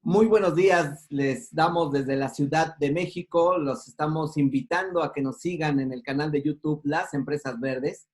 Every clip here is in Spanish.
Muy buenos días, les damos desde la Ciudad de México, los estamos invitando a que nos sigan en el canal de YouTube Las Empresas Verdes.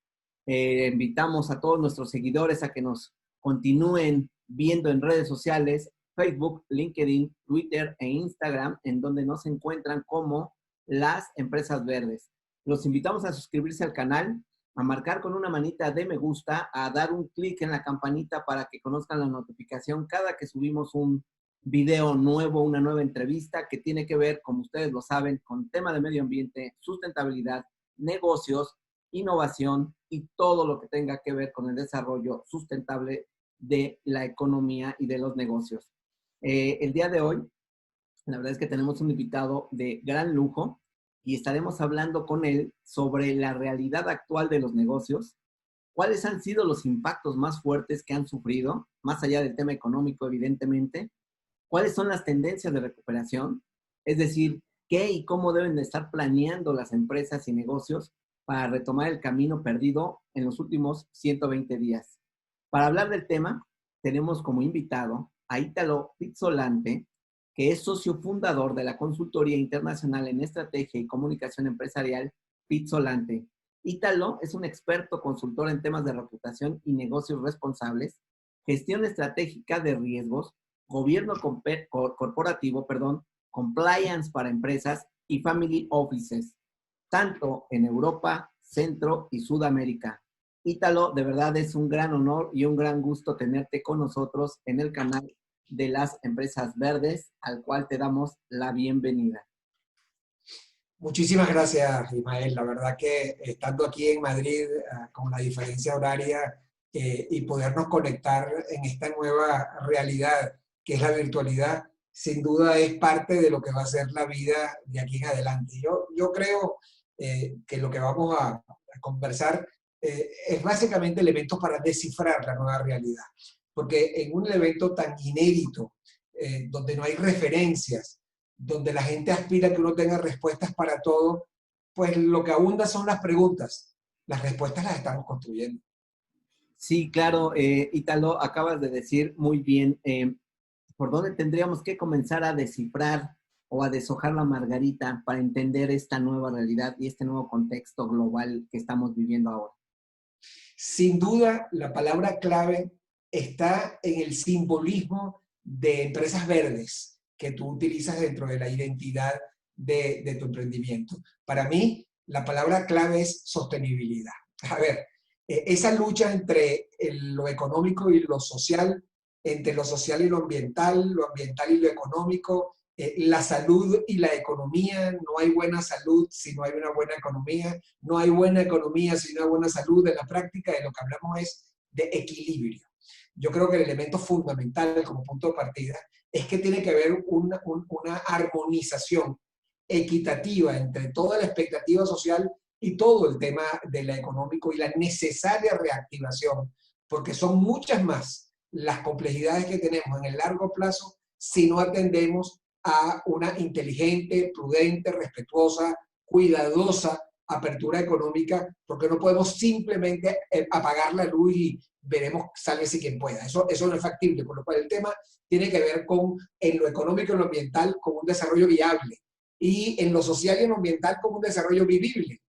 Invitamos a todos nuestros seguidores a que nos continúen viendo en redes sociales, Facebook, LinkedIn, Twitter e Instagram, en donde nos encuentran como Las Empresas Verdes. Los invitamos a suscribirse al canal, a marcar con una manita de me gusta, a dar un clic en la campanita para que conozcan la notificación cada que subimos un video nuevo, una nueva entrevista que tiene que ver, como ustedes lo saben, con tema de medio ambiente, sustentabilidad, negocios, innovación y todo lo que tenga que ver con el desarrollo sustentable de la economía y de los negocios. El día de hoy, la verdad es que tenemos un invitado de gran lujo y estaremos hablando con él sobre la realidad actual de los negocios, cuáles han sido los impactos más fuertes que han sufrido, más allá del tema económico, evidentemente, cuáles son las tendencias de recuperación, es decir, qué y cómo deben de estar planeando las empresas y negocios para retomar el camino perdido en los últimos 120 días. Para hablar del tema, tenemos como invitado a Ítalo Pizzolante, que es socio fundador de la consultoría internacional en estrategia y comunicación empresarial Pizzolante. Ítalo es un experto consultor en temas de reputación y negocios responsables, gestión estratégica de riesgos, gobierno corporativo, compliance para empresas y family offices, tanto en Europa, Centro y Sudamérica. Ítalo, de verdad es un gran honor y un gran gusto tenerte con nosotros en el canal de Las Empresas Verdes, al cual te damos la bienvenida. Muchísimas gracias, Ismael. La verdad que estando aquí en Madrid, con la diferencia horaria y podernos conectar en esta nueva realidad que es la virtualidad, sin duda es parte de lo que va a ser la vida de aquí en adelante. Yo creo que lo que vamos a conversar es básicamente elementos para descifrar la nueva realidad. Porque en un evento tan inédito, donde no hay referencias, donde la gente aspira a que uno tenga respuestas para todo, pues lo que abunda son las preguntas. Las respuestas las estamos construyendo. Sí, claro, Ítalo, acabas de decir muy bien por dónde tendríamos que comenzar a descifrar o a deshojar la margarita para entender esta nueva realidad y este nuevo contexto global que estamos viviendo ahora. Sin duda, la palabra clave está en el simbolismo de empresas verdes que tú utilizas dentro de la identidad de tu emprendimiento. Para mí, la palabra clave es sostenibilidad. A ver, esa lucha entre lo económico y lo social, entre lo social y lo ambiental y lo económico, la salud y la economía. No hay buena salud si no hay una buena economía, no hay buena economía si no hay buena salud. En la práctica de lo que hablamos es de equilibrio. Yo creo que el elemento fundamental como punto de partida es que tiene que haber una armonización equitativa entre toda la expectativa social y todo el tema de la económico y la necesaria reactivación, porque son muchas más las complejidades que tenemos en el largo plazo si no atendemos a una inteligente, prudente, respetuosa, cuidadosa apertura económica, porque no podemos simplemente apagar la luz y veremos, sálvese quien pueda. Eso no es factible, por lo cual el tema tiene que ver con, en lo económico y lo ambiental, con un desarrollo viable, y en lo social y en lo ambiental con un desarrollo vivible.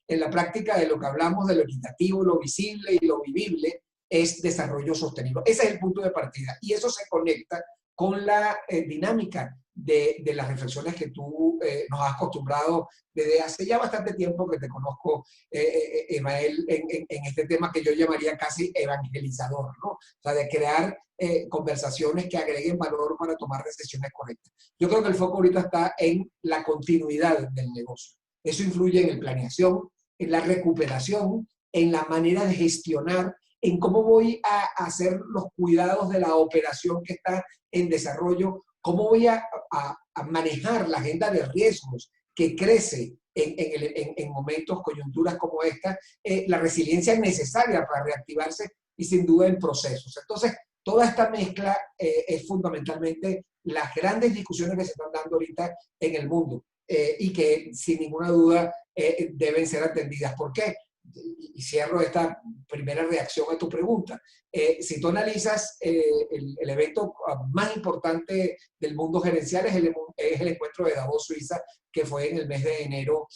En la práctica de lo que hablamos de lo equitativo, lo visible y lo vivible es desarrollo sostenible. Ese es el punto de partida y eso se conecta con la dinámica de las reflexiones que tú nos has acostumbrado desde hace ya bastante tiempo que te conozco, Ismael, en este tema que yo llamaría casi evangelizador, ¿no? O sea, de crear conversaciones que agreguen valor para tomar decisiones correctas. Yo creo que el foco ahorita está en la continuidad del negocio. Eso influye en la planeación, en la recuperación, en la manera de gestionar, en cómo voy a hacer los cuidados de la operación que está en desarrollo, cómo voy a manejar la agenda de riesgos que crece en momentos, coyunturas como esta, la resiliencia necesaria para reactivarse y sin duda en procesos. Entonces, toda esta mezcla es fundamentalmente las grandes discusiones que se están dando ahorita en el mundo y que sin ninguna duda deben ser atendidas. ¿Por qué? y cierro esta primera reacción a tu pregunta. Si tú analizas el evento más importante del mundo gerencial es el encuentro de Davos, Suiza, que fue en el mes de enero,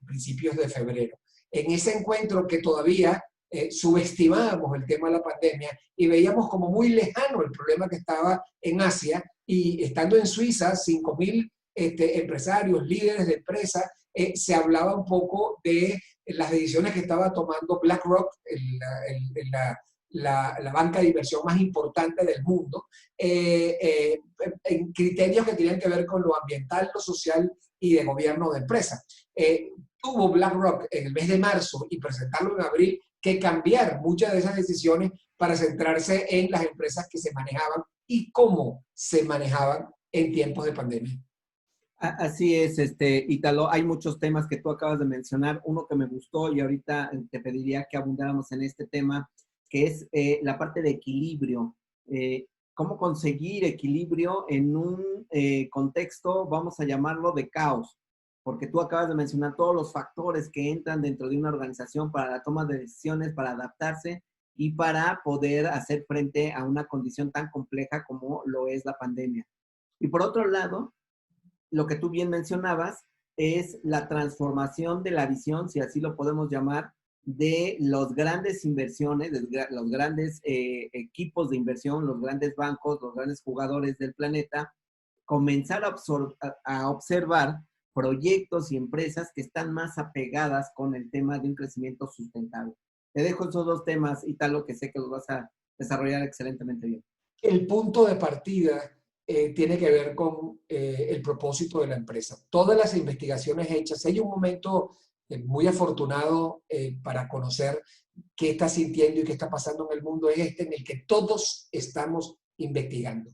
principios de febrero. En ese encuentro que todavía subestimábamos el tema de la pandemia y veíamos como muy lejano el problema que estaba en Asia, y estando en Suiza, 5.000 empresarios, líderes de empresas, se hablaba un poco de las decisiones que estaba tomando BlackRock, la banca de inversión más importante del mundo, en criterios que tenían que ver con lo ambiental, lo social y de gobierno de empresas. Tuvo BlackRock en el mes de marzo y presentarlo en abril que cambiar muchas de esas decisiones para centrarse en las empresas que se manejaban y cómo se manejaban en tiempos de pandemia. Así es, Ítalo, hay muchos temas que tú acabas de mencionar. Uno que me gustó y ahorita te pediría que abundáramos en este tema, que es la parte de equilibrio. Cómo conseguir equilibrio en un contexto, vamos a llamarlo, de caos, porque tú acabas de mencionar todos los factores que entran dentro de una organización para la toma de decisiones, para adaptarse y para poder hacer frente a una condición tan compleja como lo es la pandemia. Y por otro lado, lo que tú bien mencionabas es la transformación de la visión, si así lo podemos llamar, de las grandes inversiones, de los grandes equipos de inversión, los grandes bancos, los grandes jugadores del planeta, comenzar a observar proyectos y empresas que están más apegadas con el tema de un crecimiento sustentable. Te dejo esos dos temas, Ítalo, que sé que los vas a desarrollar excelentemente bien. El punto de partida tiene que ver con el propósito de la empresa. Todas las investigaciones hechas, hay un momento muy afortunado para conocer qué está sintiendo y qué está pasando en el mundo, es este en el que todos estamos investigando.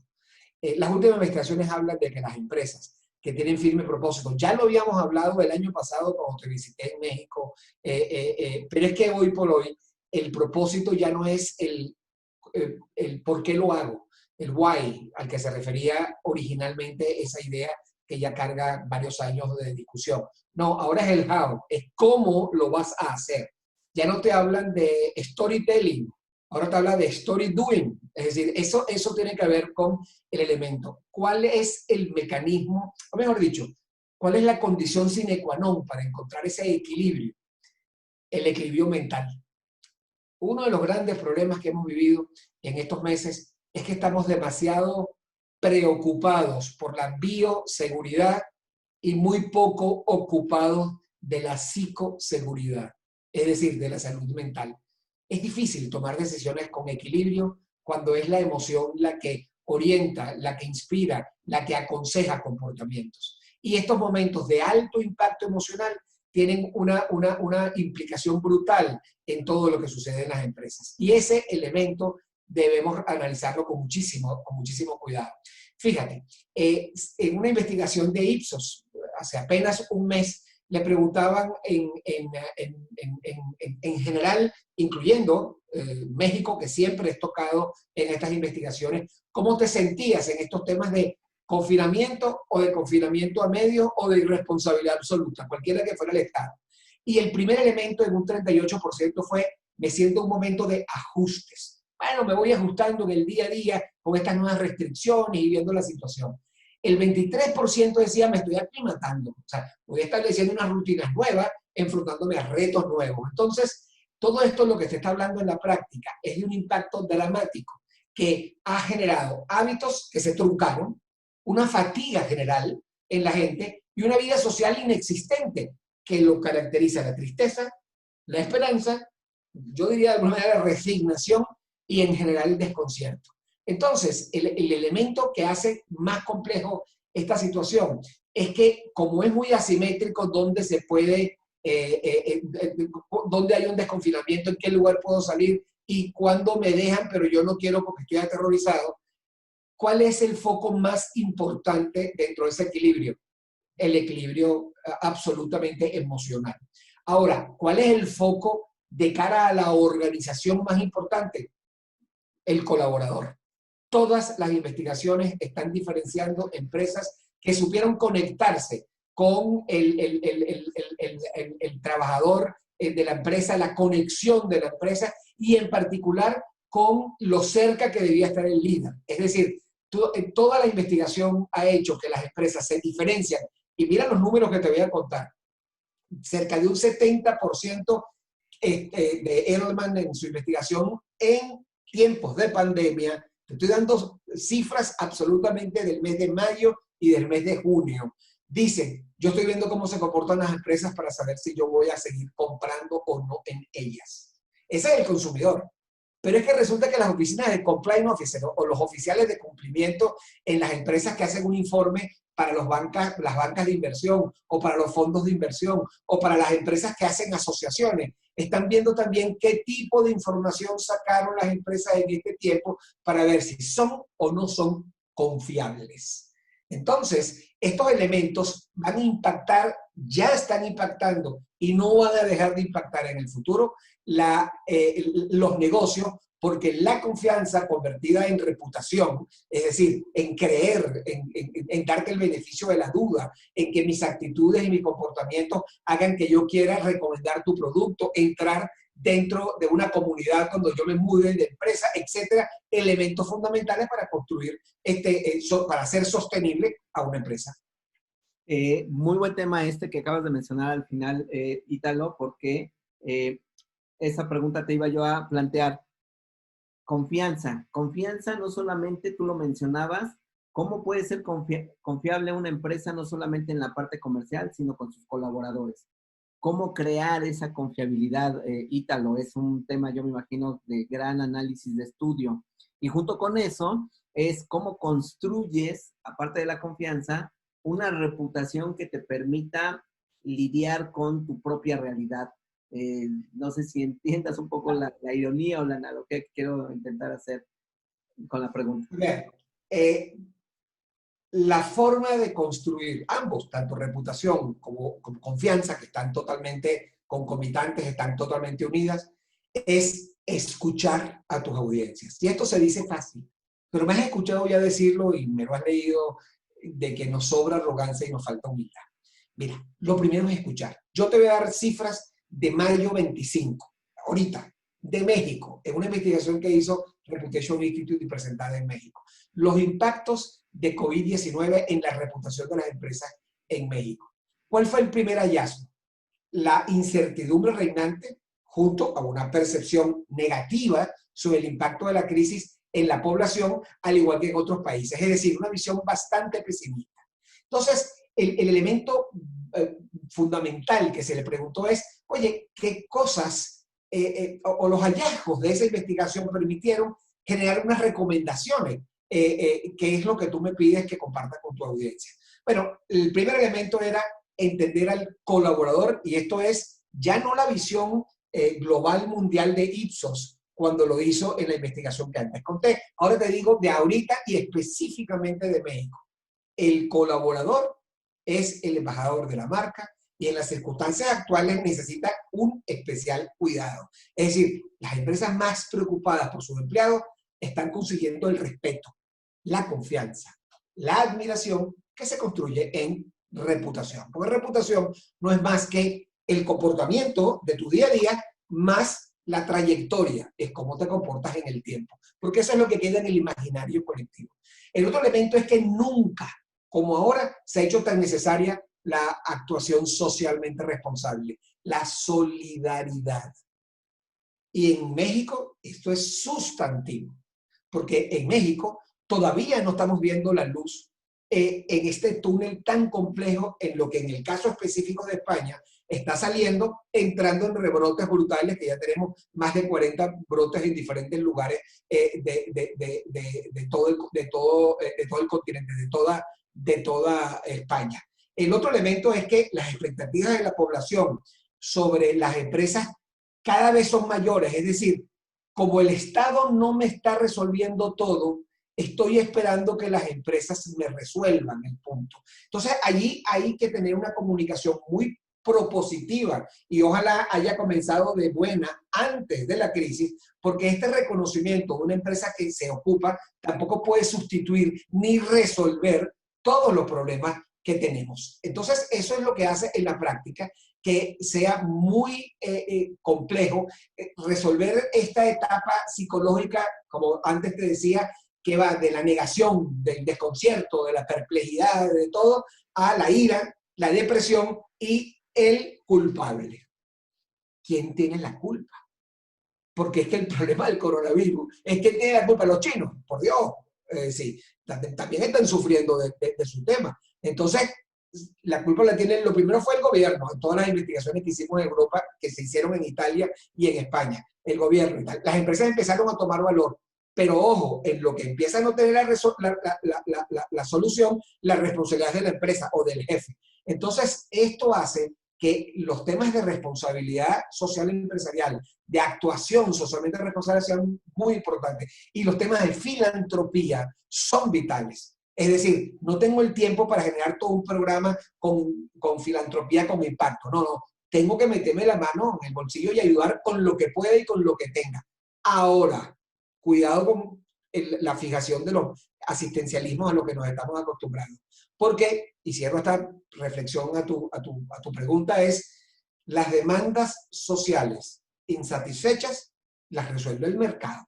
Las últimas investigaciones hablan de que las empresas que tienen firme propósito, ya lo habíamos hablado el año pasado cuando te visité en México, pero es que hoy por hoy el propósito ya no es el por qué lo hago, el why, al que se refería originalmente esa idea que ya carga varios años de discusión. No, ahora es el how, es cómo lo vas a hacer. Ya no te hablan de storytelling, ahora te habla de story doing. Es decir, eso tiene que ver con el elemento. ¿Cuál es el mecanismo, o mejor dicho, cuál es la condición sine qua non para encontrar ese equilibrio? El equilibrio mental. Uno de los grandes problemas que hemos vivido en estos meses es que estamos demasiado preocupados por la bioseguridad y muy poco ocupados de la psicoseguridad, es decir, de la salud mental. Es difícil tomar decisiones con equilibrio cuando es la emoción la que orienta, la que inspira, la que aconseja comportamientos. Y estos momentos de alto impacto emocional tienen una implicación brutal en todo lo que sucede en las empresas. Y ese elemento debemos analizarlo con muchísimo cuidado. Fíjate, en una investigación de Ipsos, hace apenas un mes, le preguntaban en general, incluyendo México, que siempre es tocado en estas investigaciones, ¿cómo te sentías en estos temas de confinamiento o de confinamiento a medios o de irresponsabilidad absoluta, cualquiera que fuera el estado? Y el primer elemento en un 38% fue, me siento un momento de ajustes. Bueno, me voy ajustando en el día a día con estas nuevas restricciones y viendo la situación. El 23% decía, me estoy aclimatando. O sea, voy estableciendo unas rutinas nuevas, enfrentándome a retos nuevos. Entonces, todo esto lo que se está hablando en la práctica es de un impacto dramático que ha generado hábitos que se truncaron, una fatiga general en la gente y una vida social inexistente que lo caracteriza la tristeza, la esperanza, yo diría de alguna manera resignación y en general el desconcierto. Entonces, el elemento que hace más complejo esta situación es que como es muy asimétrico donde se puede, donde hay un desconfinamiento, en qué lugar puedo salir y cuándo me dejan, pero yo no quiero porque estoy aterrorizado, ¿cuál es el foco más importante dentro de ese equilibrio? El equilibrio absolutamente emocional. Ahora, ¿cuál es el foco de cara a la organización más importante? El colaborador. Todas las investigaciones están diferenciando empresas que supieron conectarse con el trabajador de la empresa, la conexión de la empresa y en particular con lo cerca que debía estar el líder. Es decir, toda la investigación ha hecho que las empresas se diferencian. Y mira los números que te voy a contar. Cerca de un 70% de Edelman en su investigación en tiempos de pandemia. Te estoy dando cifras absolutamente del mes de mayo y del mes de junio. Dicen, yo estoy viendo cómo se comportan las empresas para saber si yo voy a seguir comprando o no en ellas. Ese es el consumidor. Pero es que resulta que las oficinas de compliance officer o los oficiales de cumplimiento en las empresas que hacen un informe para las bancas de inversión o para los fondos de inversión o para las empresas que hacen asociaciones, están viendo también qué tipo de información sacaron las empresas en este tiempo para ver si son o no son confiables. Entonces, estos elementos van a impactar, ya están impactando y no van a dejar de impactar en el futuro los negocios, porque la confianza convertida en reputación, es decir, en creer, en darte el beneficio de la duda, en que mis actitudes y mis comportamientos hagan que yo quiera recomendar tu producto, entrar dentro de una comunidad cuando yo me mude de empresa, etcétera, elementos fundamentales para construir, para hacer sostenible a una empresa. Muy buen tema este que acabas de mencionar al final, Ítalo, porque esa pregunta te iba yo a plantear. Confianza. Confianza no solamente, tú lo mencionabas, ¿cómo puede ser confiable una empresa no solamente en la parte comercial, sino con sus colaboradores? ¿Cómo crear esa confiabilidad, Ítalo? Es un tema, yo me imagino, de gran análisis de estudio. Y junto con eso, es cómo construyes, aparte de la confianza, una reputación que te permita lidiar con tu propia realidad. No sé si entiendas un poco la ironía o la analogía que quiero intentar hacer con la pregunta. Bien, la forma de construir ambos, tanto reputación como confianza, que están totalmente concomitantes, están totalmente unidas, es escuchar a tus audiencias. Y esto se dice fácil, pero me has escuchado ya decirlo y me lo has leído de que nos sobra arrogancia y nos falta humildad. Mira, lo primero es escuchar. Yo te voy a dar cifras de mayo 25, ahorita, de México, en una investigación que hizo Reputation Institute y presentada en México. Los impactos de COVID-19 en la reputación de las empresas en México. ¿Cuál fue el primer hallazgo? La incertidumbre reinante junto a una percepción negativa sobre el impacto de la crisis en la población, al igual que en otros países. Es decir, una visión bastante pesimista. Entonces, el elemento fundamental que se le preguntó es, oye, ¿qué cosas o los hallazgos de esa investigación permitieron generar unas recomendaciones? ¿Qué es lo que tú me pides que comparta con tu audiencia? Bueno, el primer elemento era entender al colaborador, y esto es ya no la visión global mundial de Ipsos cuando lo hizo en la investigación que antes conté. Ahora te digo de ahorita y específicamente de México. El colaborador es el embajador de la marca y en las circunstancias actuales necesita un especial cuidado. Es decir, las empresas más preocupadas por sus empleados están consiguiendo el respeto, la confianza, la admiración que se construye en reputación. Porque reputación no es más que el comportamiento de tu día a día más la trayectoria, es cómo te comportas en el tiempo. Porque eso es lo que queda en el imaginario colectivo. El otro elemento es que nunca, como ahora, se ha hecho tan necesaria la actuación socialmente responsable, la solidaridad. Y en México esto es sustantivo, porque en México todavía no estamos viendo la luz en este túnel tan complejo en lo que en el caso específico de España está saliendo, entrando en rebrotes brutales, que ya tenemos más de 40 brotes en diferentes lugares de todo el continente, de toda España. El otro elemento es que las expectativas de la población sobre las empresas cada vez son mayores, es decir, como el Estado no me está resolviendo todo, estoy esperando que las empresas me resuelvan el punto. Entonces, allí hay que tener una comunicación muy propositiva y ojalá haya comenzado de buena antes de la crisis, porque este reconocimiento de una empresa que se ocupa tampoco puede sustituir ni resolver todos los problemas que tenemos. Entonces, eso es lo que hace en la práctica que sea muy complejo resolver esta etapa psicológica, como antes te decía, que va de la negación, del desconcierto, de la perplejidad, de todo, a la ira, la depresión y el culpable. ¿Quién tiene la culpa? Porque es que el problema del coronavirus es que tiene la culpa los chinos, por Dios. Sí, también están sufriendo de su tema. Entonces, la culpa la tienen, lo primero fue el gobierno, en todas las investigaciones que hicimos en Europa, que se hicieron en Italia y en España, el gobierno y tal. Las empresas empezaron a tomar valor, pero ojo, en lo que empieza a no tener la solución, la responsabilidad de la empresa o del jefe. Entonces, esto hace que los temas de responsabilidad social y empresarial, de actuación socialmente responsable sean muy importantes. Y los temas de filantropía son vitales. Es decir, no tengo el tiempo para generar todo un programa con filantropía, con impacto. No, no. Tengo que meterme la mano en el bolsillo y ayudar con lo que pueda y con lo que tenga. Ahora, cuidado con la fijación de los asistencialismos a los que nos estamos acostumbrando. Porque, y cierro esta reflexión a tu pregunta, es las demandas sociales insatisfechas las resuelve el mercado.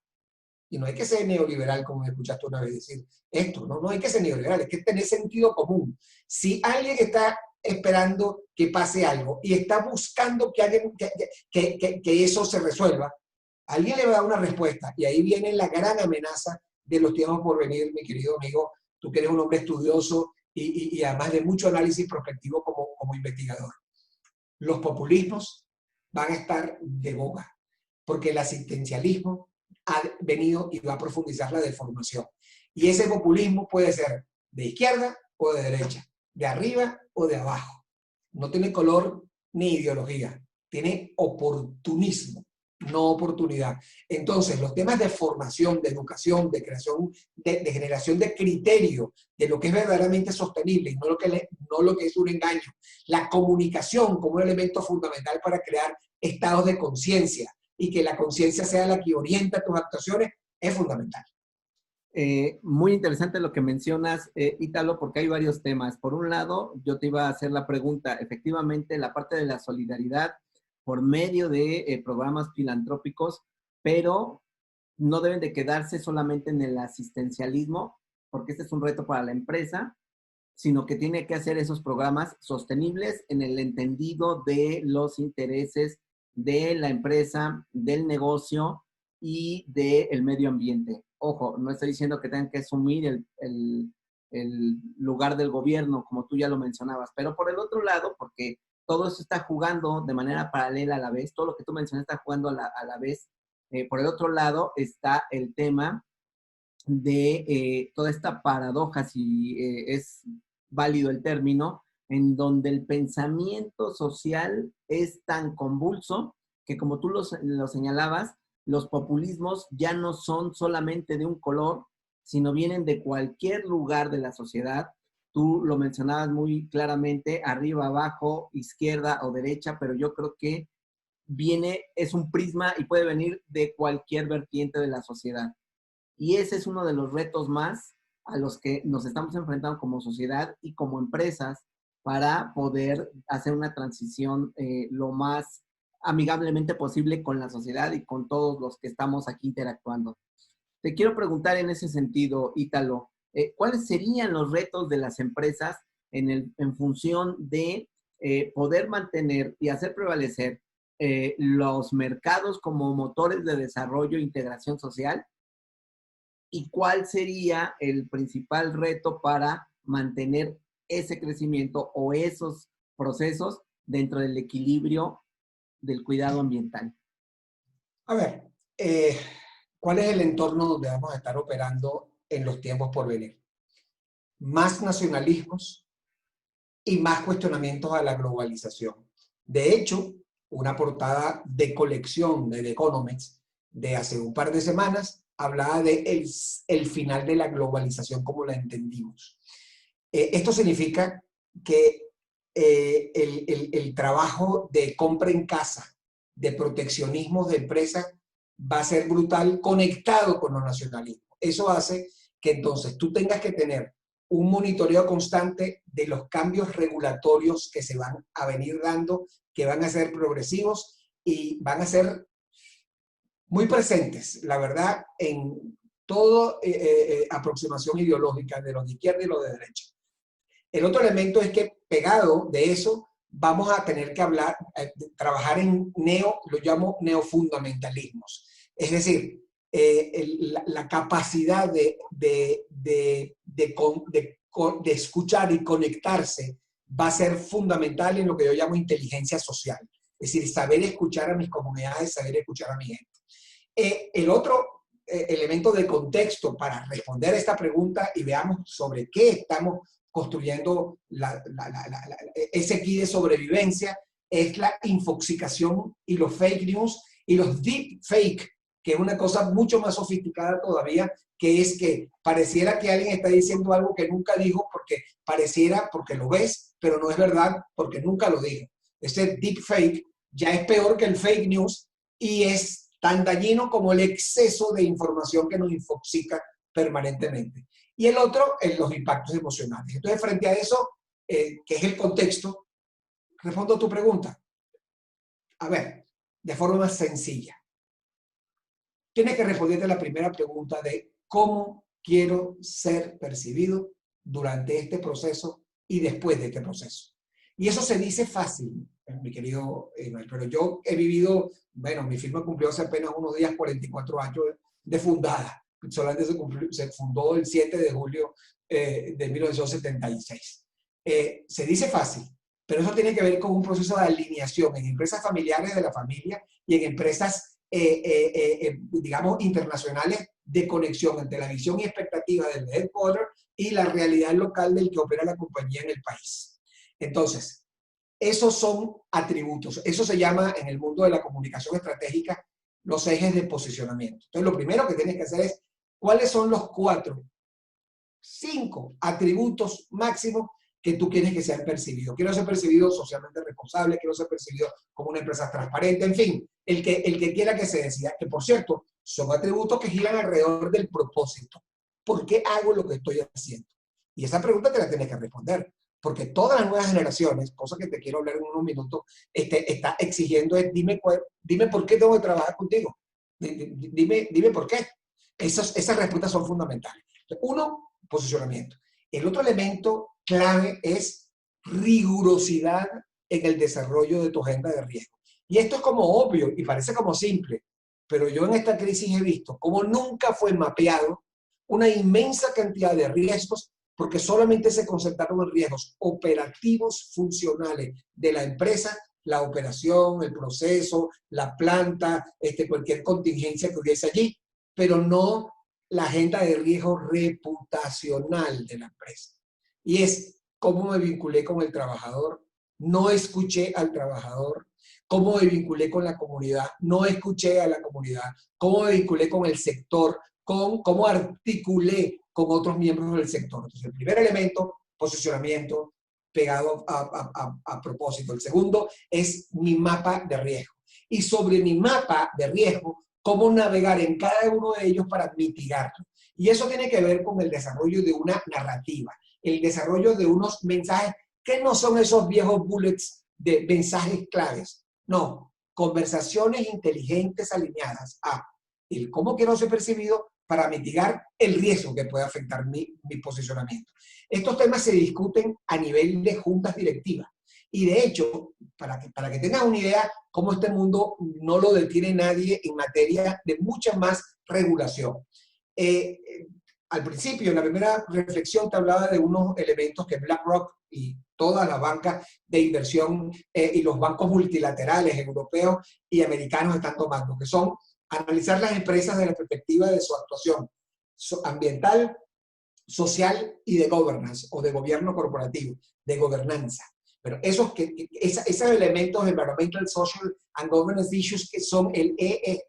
Y no hay que ser neoliberal, como me escuchaste una vez decir esto, no hay que ser neoliberal, es que tener sentido común. Si alguien está esperando que pase algo y está buscando que eso se resuelva, alguien le va a dar una respuesta. Y ahí viene la gran amenaza de los tiempos por venir, mi querido amigo, tú que eres un hombre estudioso y además de mucho análisis prospectivo como investigador. Los populismos van a estar de boga, porque el asistencialismo ha venido y va a profundizar la deformación. Y ese populismo puede ser de izquierda o de derecha, de arriba o de abajo. No tiene color ni ideología, tiene oportunismo, no oportunidad. Entonces, los temas de formación, de educación, de creación, de generación de criterio, de lo que es verdaderamente sostenible y no lo que es un engaño. La comunicación como un elemento fundamental para crear estados de conciencia y que la conciencia sea la que orienta tus actuaciones es fundamental. Muy interesante lo que mencionas, Ítalo, porque hay varios temas. Por un lado, yo te iba a hacer la pregunta, efectivamente, la parte de la solidaridad por medio de programas filantrópicos, pero no deben de quedarse solamente en el asistencialismo, porque este es un reto para la empresa, sino que tiene que hacer esos programas sostenibles en el entendido de los intereses de la empresa, del negocio y del medio ambiente. Ojo, no estoy diciendo que tengan que asumir el lugar del gobierno, como tú ya lo mencionabas, pero por el otro lado, porque todo eso está jugando de manera paralela a la vez, todo lo que tú mencionas está jugando a la vez. Por el otro lado está el tema de toda esta paradoja, si es válido el término, en donde el pensamiento social es tan convulso que, como tú lo señalabas, los populismos ya no son solamente de un color, sino vienen de cualquier lugar de la sociedad. Tú lo mencionabas muy claramente, arriba, abajo, izquierda o derecha, pero yo creo que es un prisma y puede venir de cualquier vertiente de la sociedad. Y ese es uno de los retos más a los que nos estamos enfrentando como sociedad y como empresas para poder hacer una transición lo más amigablemente posible con la sociedad y con todos los que estamos aquí interactuando. Te quiero preguntar en ese sentido, Ítalo, ¿cuáles serían los retos de las empresas en función de poder mantener y hacer prevalecer los mercados como motores de desarrollo e integración social? ¿Y cuál sería el principal reto para mantener ese crecimiento o esos procesos dentro del equilibrio del cuidado ambiental? A ver, ¿cuál es el entorno donde vamos a estar operando en los tiempos por venir? Más nacionalismos y más cuestionamientos a la globalización. De hecho, una portada de colección de The Economist de hace un par de semanas hablaba de el final de la globalización como la entendimos. Esto significa que el trabajo de compra en casa, de proteccionismo de empresas, va a ser brutal conectado con los nacionalismos. Eso hace que entonces tú tengas que tener un monitoreo constante de los cambios regulatorios que se van a venir dando, que van a ser progresivos y van a ser muy presentes, la verdad, en toda aproximación ideológica de los de izquierda y los de derecha. El otro elemento es que pegado de eso vamos a tener que hablar, trabajar en lo llamo neofundamentalismos. Es decir, la capacidad de escuchar y conectarse va a ser fundamental en lo que yo llamo inteligencia social. Es decir, saber escuchar a mis comunidades, saber escuchar a mi gente. El otro elemento de contexto para responder a esta pregunta y veamos sobre qué estamos construyendo ese kit de sobrevivencia es la infoxicación y los fake news y los deep fake, que es una cosa mucho más sofisticada todavía, que es que pareciera que alguien está diciendo algo que nunca dijo porque pareciera, porque lo ves, pero no es verdad porque nunca lo dijo. Ese deep fake ya es peor que el fake news y es tan dañino como el exceso de información que nos infoxica permanentemente. Y el otro es los impactos emocionales. Entonces, frente a eso, que es el contexto, respondo a tu pregunta. A ver, de forma más sencilla. Tienes que responderte la primera pregunta de cómo quiero ser percibido durante este proceso y después de este proceso. Y eso se dice fácil, mi querido Emanuel, pero yo he vivido, bueno, mi firma cumplió hace apenas unos días 44 años de fundada. Solamente se fundó el 7 de julio de 1976. Se dice fácil, pero eso tiene que ver con un proceso de alineación en empresas familiares de la familia y en empresas, digamos, internacionales de conexión entre la visión y expectativa del headquarter y la realidad local del que opera la compañía en el país. Entonces, esos son atributos. Eso se llama en el mundo de la comunicación estratégica los ejes de posicionamiento. Entonces, lo primero que tienes que hacer es cuáles son los 5 atributos máximos que tú quieres que sean percibidos. Quiero ser percibido socialmente responsable, quiero ser percibido como una empresa transparente, en fin, el que quiera que se decida, que por cierto, son atributos que giran alrededor del propósito. ¿Por qué hago lo que estoy haciendo? Y esa pregunta te la tienes que responder, porque todas las nuevas generaciones, cosa que te quiero hablar en unos minutos, está exigiendo es, dime por qué tengo que trabajar contigo. Dime por qué. Esas respuestas son fundamentales. Uno, posicionamiento. El otro elemento clave es rigurosidad en el desarrollo de tu agenda de riesgo. Y esto es como obvio y parece como simple, pero yo en esta crisis he visto cómo nunca fue mapeado una inmensa cantidad de riesgos porque solamente se concentraron en riesgos operativos funcionales de la empresa, la operación, el proceso, la planta, cualquier contingencia que hubiese allí, pero no la agenda de riesgo reputacional de la empresa. Y es cómo me vinculé con el trabajador, no escuché al trabajador, cómo me vinculé con la comunidad, no escuché a la comunidad, cómo me vinculé con el sector, cómo articulé con otros miembros del sector. Entonces, el primer elemento, posicionamiento, pegado a propósito. El segundo es mi mapa de riesgo. Y sobre mi mapa de riesgo, cómo navegar en cada uno de ellos para mitigarlo. Y eso tiene que ver con el desarrollo de una narrativa, el desarrollo de unos mensajes que no son esos viejos bullets de mensajes claves. No, conversaciones inteligentes alineadas a el cómo quiero ser percibido para mitigar el riesgo que puede afectar mi posicionamiento. Estos temas se discuten a nivel de juntas directivas. Y de hecho, para que tengas una idea, cómo este mundo no lo detiene nadie en materia de mucha más regulación. Al principio, en la primera reflexión, te hablaba de unos elementos que BlackRock y todas las bancas de inversión y los bancos multilaterales europeos y americanos están tomando, que son analizar las empresas desde la perspectiva de su actuación ambiental, social y de governance o de gobierno corporativo, de gobernanza. Pero esos elementos, environmental, social and governance issues, que son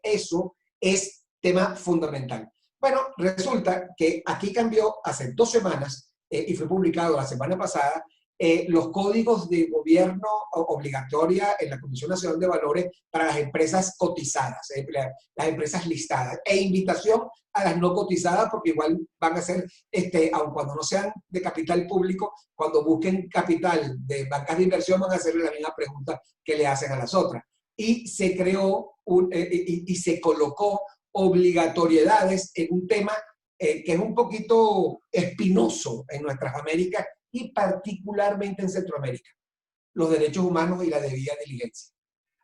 eso es tema fundamental. Bueno, resulta que aquí cambió hace 2 semanas y fue publicado la semana pasada los códigos de gobierno obligatoria en la Comisión Nacional de Valores para las empresas cotizadas, las empresas listadas, e invitación a las no cotizadas, porque igual van a ser, aun cuando no sean de capital público, cuando busquen capital de bancas de inversión van a hacerle la misma pregunta que le hacen a las otras. Y se creó y se colocó obligatoriedades en un tema que es un poquito espinoso en nuestras Américas y particularmente en Centroamérica, los derechos humanos y la debida diligencia.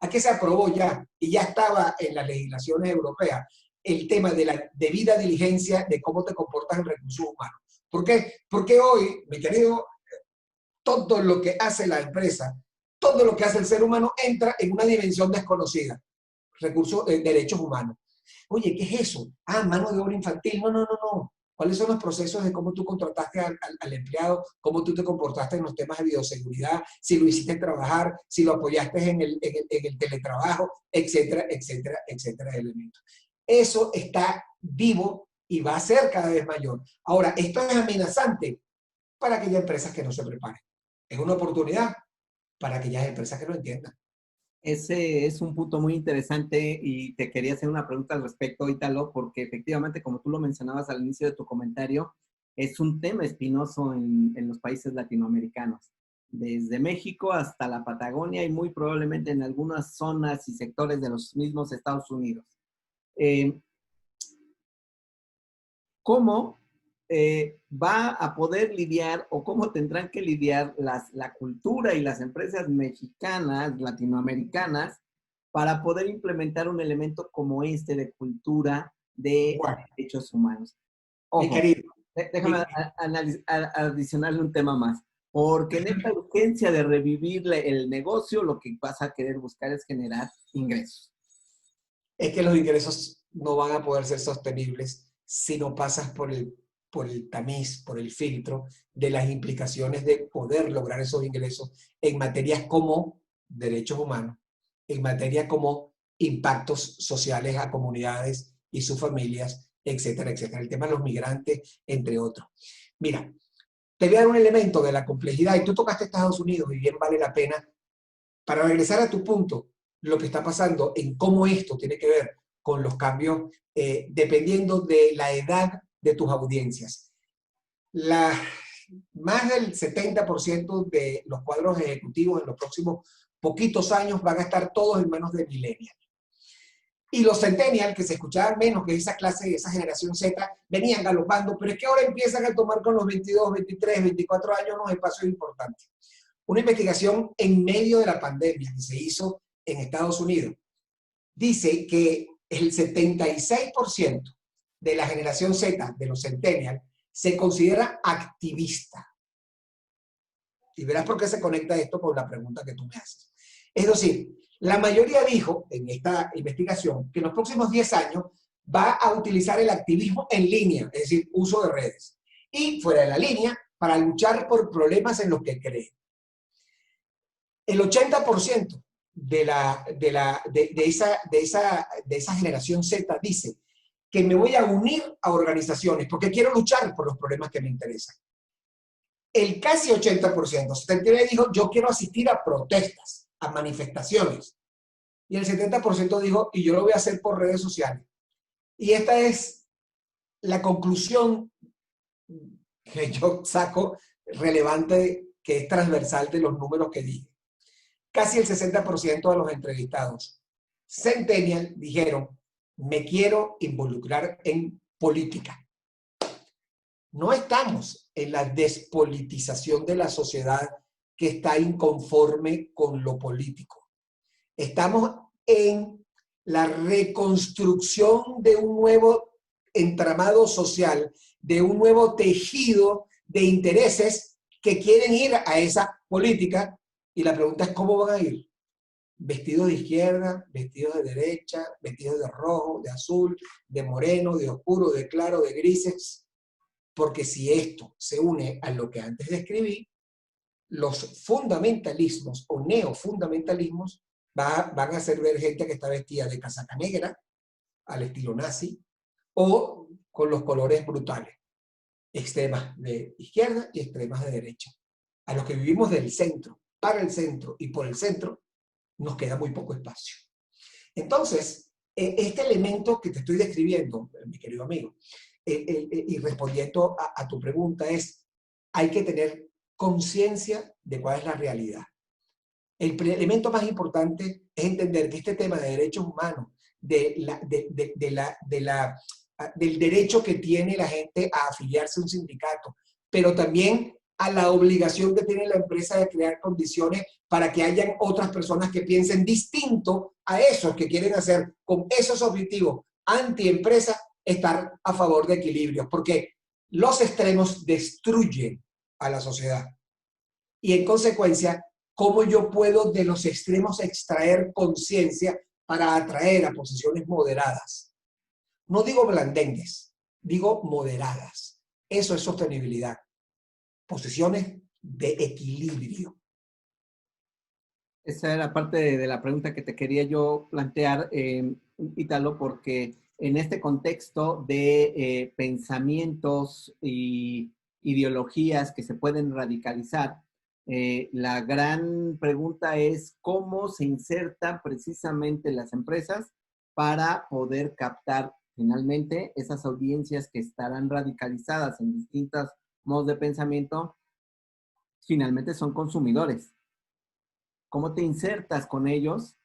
Aquí se aprobó ya, y ya estaba en las legislaciones europeas, el tema de la debida diligencia de cómo te comportas en recursos humanos. ¿Por qué? Porque hoy, mi querido, todo lo que hace la empresa, todo lo que hace el ser humano entra en una dimensión desconocida, derechos humanos. Oye, ¿qué es eso? Ah, mano de obra infantil. No, no, no, no. ¿Cuáles son los procesos de cómo tú contrataste al empleado, cómo tú te comportaste en los temas de bioseguridad, si lo hiciste trabajar, si lo apoyaste en el teletrabajo, etcétera, etcétera, etcétera, elementos? Eso está vivo y va a ser cada vez mayor. Ahora, esto es amenazante para aquellas empresas que no se preparen. Es una oportunidad para aquellas empresas que lo entiendan. Ese es un punto muy interesante y te quería hacer una pregunta al respecto, Ítalo, porque efectivamente, como tú lo mencionabas al inicio de tu comentario, es un tema espinoso en los países latinoamericanos, desde México hasta la Patagonia y muy probablemente en algunas zonas y sectores de los mismos Estados Unidos. ¿Cómo va a poder lidiar o cómo tendrán que lidiar la cultura y las empresas mexicanas, latinoamericanas, para poder implementar un elemento como este de cultura de derechos humanos? Mi Ojo, querido, déjame adicionarle un tema más, porque en esta urgencia de revivir el negocio, lo que vas a querer buscar es generar ingresos. Es que los ingresos no van a poder ser sostenibles si no pasas por el tamiz, por el filtro de las implicaciones de poder lograr esos ingresos en materias como derechos humanos, en materias como impactos sociales a comunidades y sus familias, etcétera, etcétera. El tema de los migrantes, entre otros. Mira, te voy a dar un elemento de la complejidad, y tú tocaste Estados Unidos y bien vale la pena, para regresar a tu punto, lo que está pasando en cómo esto tiene que ver con los cambios dependiendo de la edad de tus audiencias. Más del 70% de los cuadros ejecutivos en los próximos poquitos años van a estar todos en manos de millennials. Y los centennials, que se escuchaban menos que esa clase, esa generación Z, venían galopando, pero es que ahora empiezan a tomar con los 22, 23, 24 años unos espacios importantes. Una investigación en medio de la pandemia que se hizo en Estados Unidos dice que el 76% de la generación Z, de los centennials, se considera activista. Y verás por qué se conecta esto con la pregunta que tú me haces. Es decir, la mayoría dijo en esta investigación que en los próximos 10 años va a utilizar el activismo en línea, es decir, uso de redes, y fuera de la línea para luchar por problemas en los que cree. El 80% de esa generación Z dice que me voy a unir a organizaciones porque quiero luchar por los problemas que me interesan. El casi 80%, 79% dijo, yo quiero asistir a protestas, a manifestaciones. Y el 70% dijo, y yo lo voy a hacer por redes sociales. Y esta es la conclusión que yo saco relevante, que es transversal de los números que dije. Casi el 60% de los entrevistados centennial dijeron, me quiero involucrar en política. No estamos en la despolitización de la sociedad que está inconforme con lo político. Estamos en la reconstrucción de un nuevo entramado social, de un nuevo tejido de intereses que quieren ir a esa política. Y la pregunta es, ¿cómo van a ir? Vestidos de izquierda, vestidos de derecha, vestidos de rojo, de azul, de moreno, de oscuro, de claro, de grises. Porque si esto se une a lo que antes describí, los fundamentalismos o neofundamentalismos van a hacer ver gente que está vestida de casaca negra, al estilo nazi, o con los colores brutales, extremas de izquierda y extremas de derecha. A los que vivimos del centro, para el centro y por el centro, nos queda muy poco espacio. Entonces, este elemento que te estoy describiendo, mi querido amigo, y respondiendo a tu pregunta es, hay que tener conciencia de cuál es la realidad. El elemento más importante es entender que este tema de derechos humanos, del derecho que tiene la gente a afiliarse a un sindicato, pero también a la obligación que tiene la empresa de crear condiciones para que hayan otras personas que piensen distinto a esos que quieren hacer con esos objetivos anti-empresa, estar a favor de equilibrios, porque los extremos destruyen a la sociedad. Y en consecuencia, ¿cómo yo puedo de los extremos extraer conciencia para atraer a posiciones moderadas? No digo blandengues, digo moderadas. Eso es sostenibilidad. Posiciones de equilibrio. Esa era parte de la pregunta que te quería yo plantear, Ítalo, porque en este contexto de pensamientos y ideologías que se pueden radicalizar, la gran pregunta es cómo se insertan precisamente las empresas para poder captar finalmente esas audiencias que estarán radicalizadas en distintos modos de pensamiento, finalmente son consumidores. ¿Cómo te insertas con ellos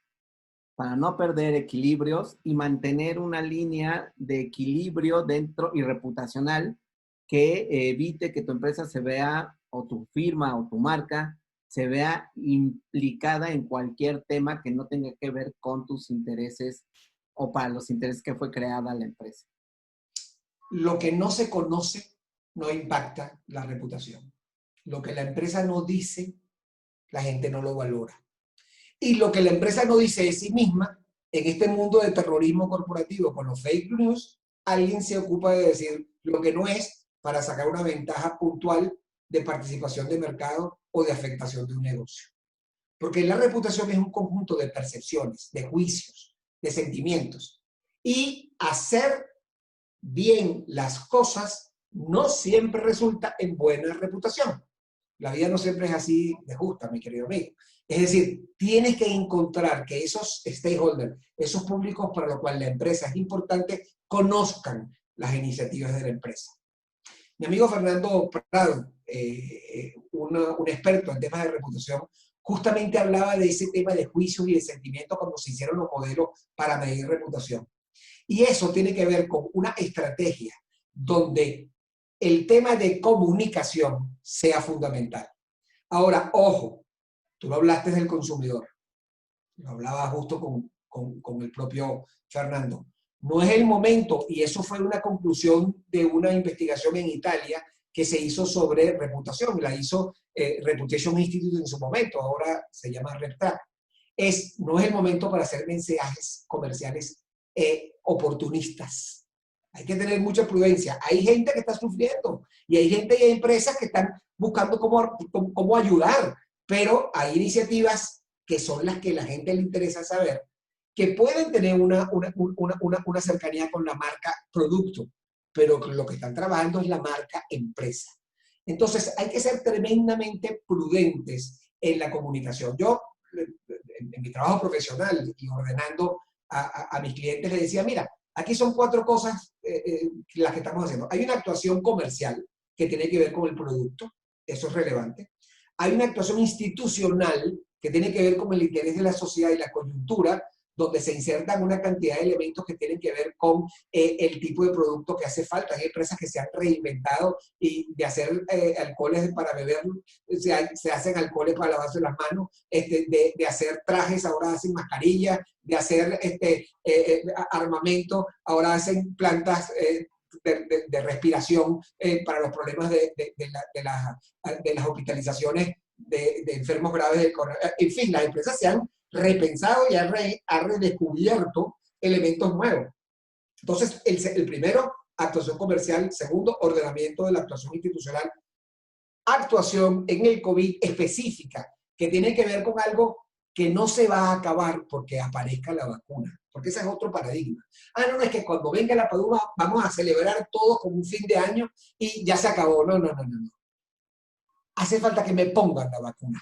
para no perder equilibrios y mantener una línea de equilibrio dentro y reputacional que evite que tu empresa se vea, o tu firma o tu marca, se vea implicada en cualquier tema que no tenga que ver con tus intereses o para los intereses que fue creada la empresa? Lo que no se conoce no impacta la reputación. Lo que la empresa no dice, la gente no lo valora. Y lo que la empresa no dice de sí misma, en este mundo de terrorismo corporativo con los fake news, alguien se ocupa de decir lo que no es para sacar una ventaja puntual de participación de mercado o de afectación de un negocio. Porque la reputación es un conjunto de percepciones, de juicios, de sentimientos. Y hacer bien las cosas no siempre resulta en buena reputación. La vida no siempre es así de justa, mi querido amigo. Es decir, tienes que encontrar que esos stakeholders, esos públicos para los cuales la empresa es importante, conozcan las iniciativas de la empresa. Mi amigo Fernando Prado, un experto en temas de reputación, justamente hablaba de ese tema de juicios y de sentimientos cuando se hicieron los modelos para medir reputación. Y eso tiene que ver con una estrategia donde el tema de comunicación sea fundamental. Ahora, ojo, tú lo hablaste del consumidor, lo hablaba justo con el propio Fernando. No es el momento, y eso fue una conclusión de una investigación en Italia que se hizo sobre reputación, la hizo Reputation Institute en su momento, ahora se llama RepTrak. No es el momento para hacer mensajes comerciales oportunistas. Hay que tener mucha prudencia. Hay gente que está sufriendo y hay gente y hay empresas que están buscando cómo ayudar, pero hay iniciativas que son las que a la gente le interesa saber, que pueden tener una cercanía con la marca producto, pero lo que están trabajando es la marca empresa. Entonces hay que ser tremendamente prudentes en la comunicación. Yo, en mi trabajo profesional y ordenando a mis clientes, les decía, mira, aquí son 4 cosas las que estamos haciendo. Hay una actuación comercial que tiene que ver con el producto, eso es relevante. Hay una actuación institucional que tiene que ver con el interés de la sociedad y la coyuntura, donde se insertan una cantidad de elementos que tienen que ver con el tipo de producto que hace falta. Hay empresas que se han reinventado y de hacer alcoholes para beber, se hacen alcoholes para lavarse las manos, de hacer trajes, ahora hacen mascarillas, de hacer armamento, ahora hacen plantas de respiración para los problemas de las hospitalizaciones de enfermos graves del coronavirus. En fin, las empresas se han repensado y han redescubierto elementos nuevos. Entonces, el primero, actuación comercial. Segundo, ordenamiento de la actuación institucional. Actuación en el COVID específica, que tiene que ver con algo que no se va a acabar porque aparezca la vacuna, porque ese es otro paradigma. No, es que cuando venga la vacuna vamos a celebrar todo como un fin de año y ya se acabó. No. hace falta que me pongan la vacuna.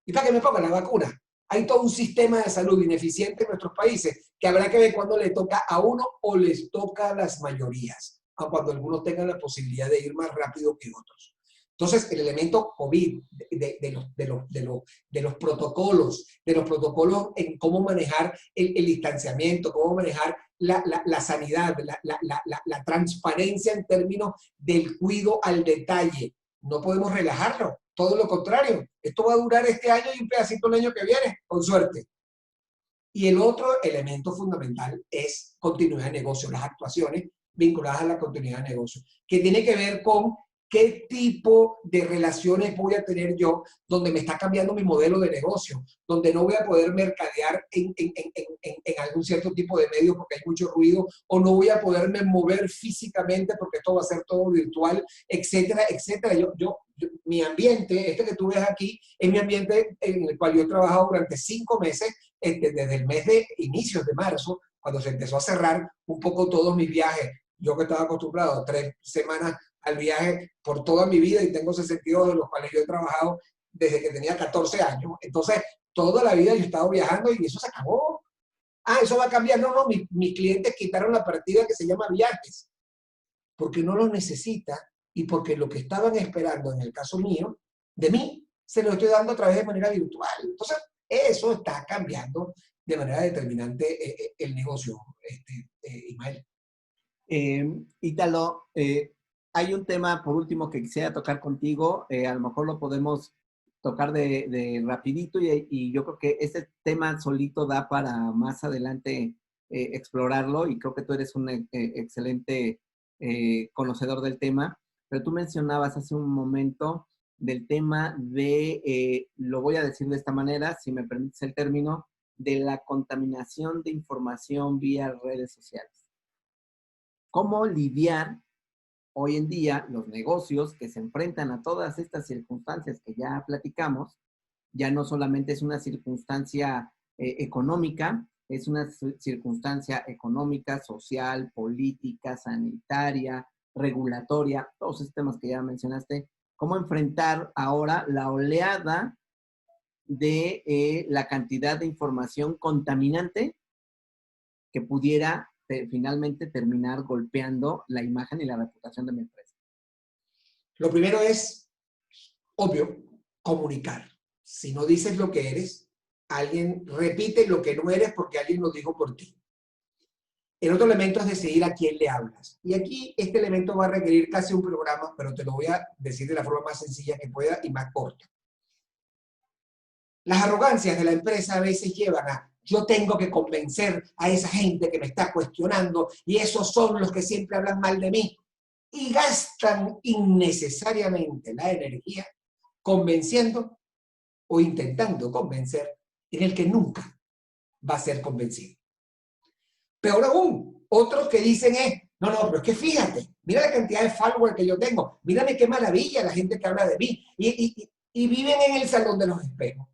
Y para que me pongan la vacuna, hay todo un sistema de salud ineficiente en nuestros países que habrá que ver cuándo le toca a uno o les toca a las mayorías, a cuando algunos tengan la posibilidad de ir más rápido que otros. Entonces, el elemento COVID, de los protocolos en cómo manejar el distanciamiento, cómo manejar la sanidad, la transparencia en términos del cuidado al detalle. No podemos relajarlo, todo lo contrario. Esto va a durar este año y un pedacito el año que viene, con suerte. Y el otro elemento fundamental es continuidad de negocio, las actuaciones vinculadas a la continuidad de negocio, que tiene que ver con qué tipo de relaciones voy a tener yo, donde me está cambiando mi modelo de negocio, donde no voy a poder mercadear en algún cierto tipo de medios porque hay mucho ruido, o no voy a poderme mover físicamente porque esto va a ser todo virtual, etcétera, etcétera. Mi ambiente, este que tú ves aquí, es mi ambiente en el cual yo he trabajado durante 5 meses, desde el mes de inicios de marzo, cuando se empezó a cerrar un poco todos mis viajes. Yo que estaba acostumbrado a 3 semanas al viaje por toda mi vida y tengo 62, de los cuales yo he trabajado desde que tenía 14 años. Entonces, toda la vida yo he estado viajando y eso se acabó. Ah, eso va a cambiar. No, mis clientes quitaron la partida que se llama viajes, porque no lo necesita y porque lo que estaban esperando, en el caso mío, de mí, se lo estoy dando a través de manera virtual. Entonces, eso está cambiando de manera determinante el negocio, Ismael. Ítalo, hay un tema por último que quisiera tocar contigo, a lo mejor lo podemos tocar de rapidito y yo creo que este tema solito da para más adelante explorarlo y creo que tú eres un excelente conocedor del tema, pero tú mencionabas hace un momento del tema de, lo voy a decir de esta manera, si me permites el término, de la contaminación de información vía redes sociales. ¿Cómo lidiar hoy en día los negocios que se enfrentan a todas estas circunstancias que ya platicamos? Ya no solamente es una circunstancia económica, es una circunstancia económica, social, política, sanitaria, regulatoria, todos estos temas que ya mencionaste. ¿Cómo enfrentar ahora la oleada de la cantidad de información contaminante que pudiera finalmente terminar golpeando la imagen y la reputación de mi empresa? Lo primero es, obvio, comunicar. Si no dices lo que eres, alguien repite lo que no eres porque alguien lo dijo por ti. El otro elemento es decidir a quién le hablas. Y aquí este elemento va a requerir casi un programa, pero te lo voy a decir de la forma más sencilla que pueda y más corta. Las arrogancias de la empresa a veces llevan a: yo tengo que convencer a esa gente que me está cuestionando y esos son los que siempre hablan mal de mí. Y gastan innecesariamente la energía convenciendo o intentando convencer en el que nunca va a ser convencido. Peor aún, otros que dicen no, pero es que fíjate, mira la cantidad de followers que yo tengo, mírame qué maravilla la gente que habla de mí, y viven en el salón de los espejos,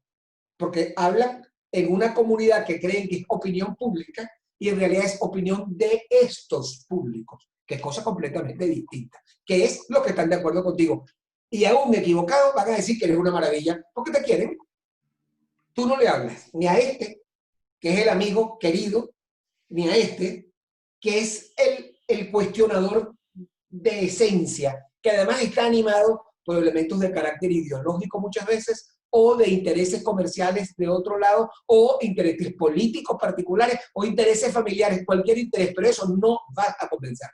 porque hablan en una comunidad que creen que es opinión pública y en realidad es opinión de estos públicos, que es cosa completamente distinta, que es lo que están de acuerdo contigo. Y aún equivocado van a decir que eres una maravilla, porque te quieren. Tú no le hablas ni a este, que es el amigo querido, ni a este, que es el cuestionador de esencia, que además está animado por elementos de carácter ideológico muchas veces, o de intereses comerciales de otro lado, o intereses políticos particulares, o intereses familiares, cualquier interés, pero eso no va a convencer.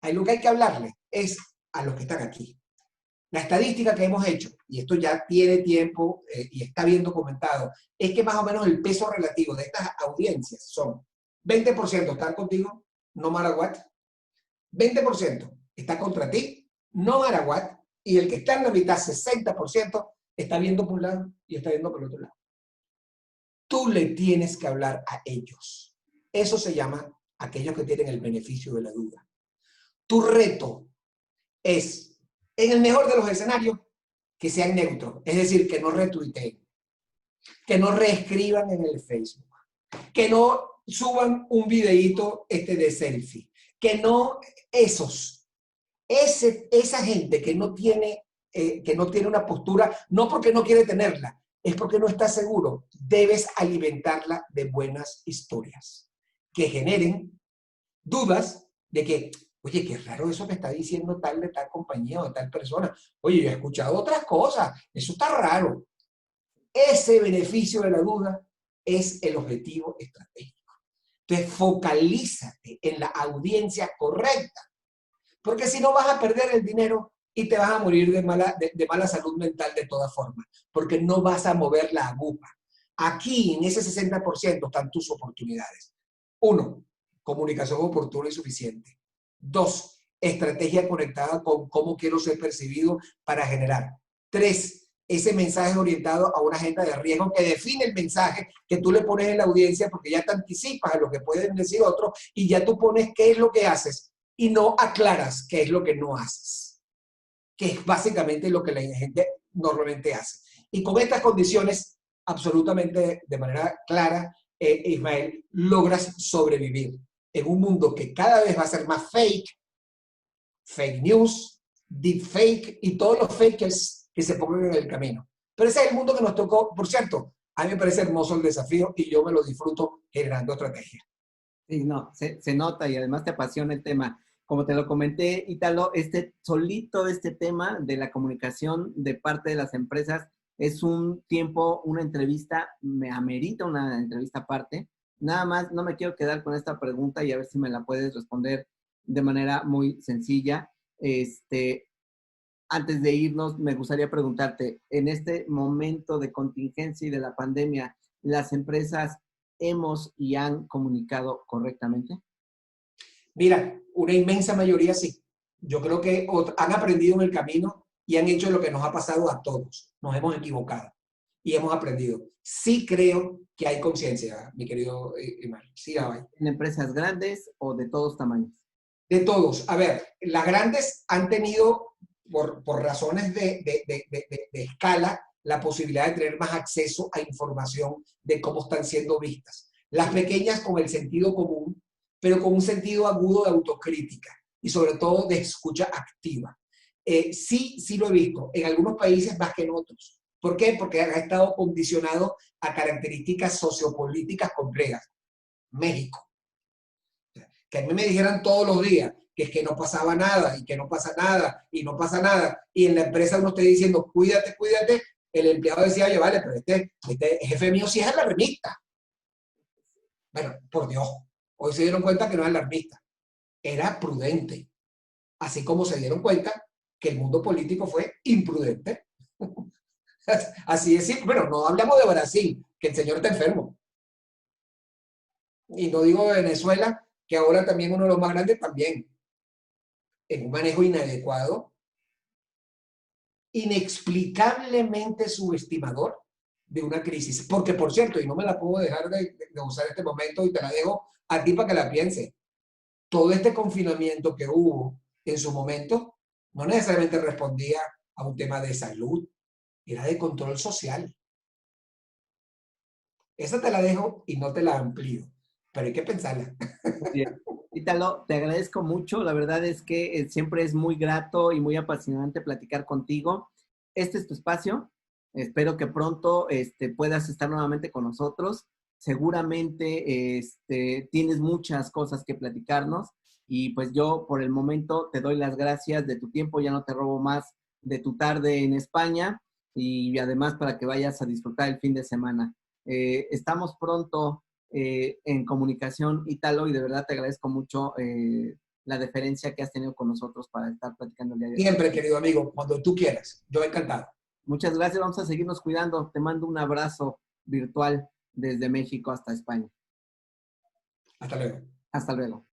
Ahí lo que hay que hablarle es a los que están aquí. La estadística que hemos hecho, y esto ya tiene tiempo y está bien documentado, es que más o menos el peso relativo de estas audiencias son 20% están contigo, no matter what, 20% está contra ti, no matter what, y el que está en la mitad, 60%, está viendo por un lado y está viendo por el otro lado. Tú le tienes que hablar a ellos. Eso se llama aquellos que tienen el beneficio de la duda. Tu reto es, en el mejor de los escenarios, que sean neutros, es decir, que no retuiteen, que no reescriban en el Facebook, que no suban un videíto de selfie, que no esa gente que no tiene que no tiene una postura, no porque no quiere tenerla, es porque no está seguro. Debes alimentarla de buenas historias que generen dudas de que, oye, qué raro eso que está diciendo tal de tal compañía o de tal persona. Oye, yo he escuchado otras cosas, eso está raro. Ese beneficio de la duda es el objetivo estratégico. Entonces, focalízate en la audiencia correcta, porque si no vas a perder el dinero y te vas a morir de mala salud mental de todas formas, porque no vas a mover la aguja. Aquí, en ese 60%, están tus oportunidades. 1, comunicación oportuna y suficiente. 2, estrategia conectada con cómo quiero ser percibido para generar. 3, ese mensaje orientado a una agenda de riesgo que define el mensaje que tú le pones en la audiencia, porque ya te anticipas a lo que pueden decir otros y ya tú pones qué es lo que haces y no aclaras qué es lo que no haces, que es básicamente lo que la gente normalmente hace. Y con estas condiciones, absolutamente de manera clara, Ismael, logras sobrevivir en un mundo que cada vez va a ser más fake news, deepfake y todos los fakers que se pongan en el camino. Pero ese es el mundo que nos tocó. Por cierto, a mí me parece hermoso el desafío y yo me lo disfruto generando estrategia. Sí, no, se nota y además te apasiona el tema. Como te lo comenté, Ítalo, solito este tema de la comunicación de parte de las empresas es un tiempo, una entrevista, me amerita una entrevista aparte. Nada más, no me quiero quedar con esta pregunta y a ver si me la puedes responder de manera muy sencilla. Antes de irnos, me gustaría preguntarte, en este momento de contingencia y de la pandemia, ¿las empresas hemos y han comunicado correctamente? Mira, una inmensa mayoría sí. Yo creo que han aprendido en el camino y han hecho lo que nos ha pasado a todos. Nos hemos equivocado y hemos aprendido. Sí creo que hay conciencia, mi querido Imar. Sí la hay. ¿En empresas grandes o de todos tamaños? De todos. A ver, las grandes han tenido, por razones de escala, la posibilidad de tener más acceso a información de cómo están siendo vistas. Las pequeñas con el sentido común, pero con un sentido agudo de autocrítica y sobre todo de escucha activa. Sí lo he visto, en algunos países más que en otros. ¿Por qué? Porque ha estado condicionado a características sociopolíticas complejas. México. Que a mí me dijeran todos los días que es que no pasaba nada y que no pasa nada y no pasa nada, y en la empresa uno esté diciendo cuídate, cuídate, el empleado decía, oye, vale, pero este jefe mío sí es alarmista. Bueno, por Dios, hoy se dieron cuenta que no es alarmista, era prudente, así como se dieron cuenta que el mundo político fue imprudente. Así es, bueno, no hablamos de Brasil, que el señor está enfermo, y no digo de Venezuela, que ahora también uno de los más grandes también, en un manejo inadecuado, inexplicablemente subestimador de una crisis. Porque, por cierto, y no me la puedo dejar de usar este momento y te la dejo a ti para que la pienses, todo este confinamiento que hubo en su momento no necesariamente respondía a un tema de salud, era de control social. Esa te la dejo y no te la amplío, pero hay que pensarla. Muy bien. Ítalo, te agradezco mucho. La verdad es que siempre es muy grato y muy apasionante platicar contigo. Este es tu espacio. Espero que pronto puedas estar nuevamente con nosotros. Seguramente tienes muchas cosas que platicarnos y pues yo por el momento te doy las gracias de tu tiempo. Ya no te robo más de tu tarde en España y además para que vayas a disfrutar el fin de semana. Estamos pronto en comunicación, Ítalo, y de verdad te agradezco mucho la deferencia que has tenido con nosotros para estar platicando el día de hoy. Siempre, querido amigo, cuando tú quieras. Yo encantado. Muchas gracias, vamos a seguirnos cuidando. Te mando un abrazo virtual desde México hasta España. Hasta luego. Hasta luego.